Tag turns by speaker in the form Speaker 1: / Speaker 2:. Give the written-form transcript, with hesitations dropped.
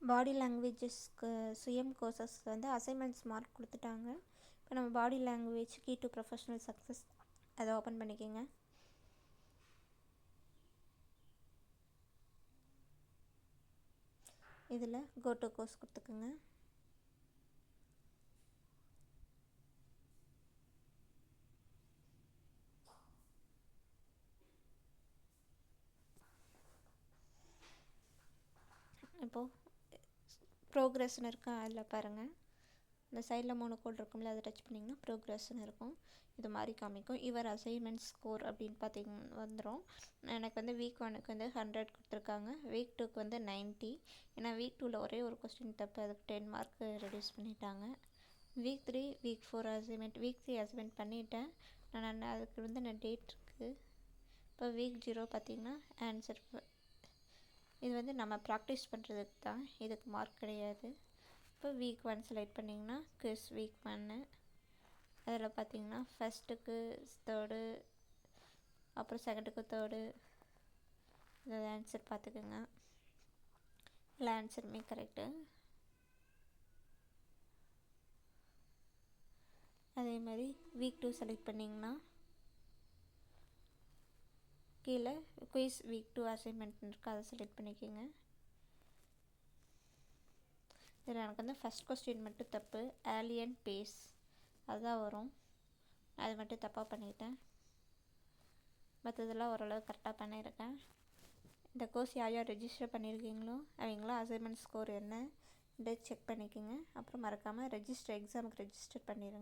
Speaker 1: பாடி லாங்குவேஜஸ்க்கு சுயம் கோர்சஸில் வந்து assignments mark கொடுத்துட்டாங்க. இப்போ நம்ம body language key to professional success அதை ஓப்பன் பண்ணிக்கோங்க. இதில் கோ டு கோர்ஸ் கொடுத்துக்குங்க. இப்போது ப்ரோக்ரஸ்ன்னு இருக்கா, அதில் பாருங்கள். இந்த சைடில் 3 கோட் இருக்கும்ல, அதை டச் பண்ணிங்கன்னா ப்ரோக்ரஸ்ன்னு இருக்கும். இது மாதிரி காமிக்கும். யுவர் அசைன்மெண்ட் ஸ்கோர் அப்படின்னு பார்த்தீங்கன்னா வந்துடும். எனக்கு வந்து வீக் 1க்கு வந்து 100 கொடுத்துருக்காங்க. வீக் 2க்கு வந்து 90. ஏன்னா வீக் 2வில் ஒரே ஒரு கொஸ்டின் தப்பு, அதுக்கு 10 மார்க்கு ரெடியூஸ் பண்ணிட்டாங்க. Week 3 week 4 assignment. Week 3 assignment பண்ணிவிட்டேன் நான். அதுக்கு வந்து நான் டேட் இருக்குது. இப்போ வீக் 0 பார்த்தீங்கன்னா ஆன்சர். இது வந்து நம்ம ப்ராக்டிஸ் பண்ணுறதுக்கு தான், இதுக்கு மார்க் கிடையாது. இப்போ வீக் 1 செலக்ட் பண்ணிங்கன்னா குவிஸ் வீக் 1. அதில் பார்த்தீங்கன்னா ஃபஸ்ட்டுக்கு 3rd, அப்புறம் செகண்டுக்கு 3rd. இதில் ஆன்சர் பார்த்துக்குங்க. இல்லை ஆன்சருமே கரெக்டு. அதே மாதிரி வீக் 2 செலக்ட் பண்ணிங்கன்னா கீழே குயிஸ் வீக் 2 அசைன்மெண்ட் இருக்குது, அதை செலக்ட் பண்ணிக்கோங்க. இதில் எனக்கு வந்து ஃபஸ்ட் கொஸ்டின் மட்டும் தப்பு, ஆலியன் பேஸ் அதுதான் வரும். அது மட்டும் தப்பாக பண்ணிட்டேன். மற்றதெல்லாம் ஓரளவு கரெக்டாக பண்ணியிருக்கேன். இந்த கோர்ஸ் யார் யார் ரெஜிஸ்டர் பண்ணியிருக்கீங்களோ அவங்களாம் அசைன்மெண்ட் ஸ்கோர் என்ன செக் பண்ணிக்கோங்க. அப்புறம் மறக்காமல் எக்ஸாமுக்கு ரெஜிஸ்டர் பண்ணிடுங்க.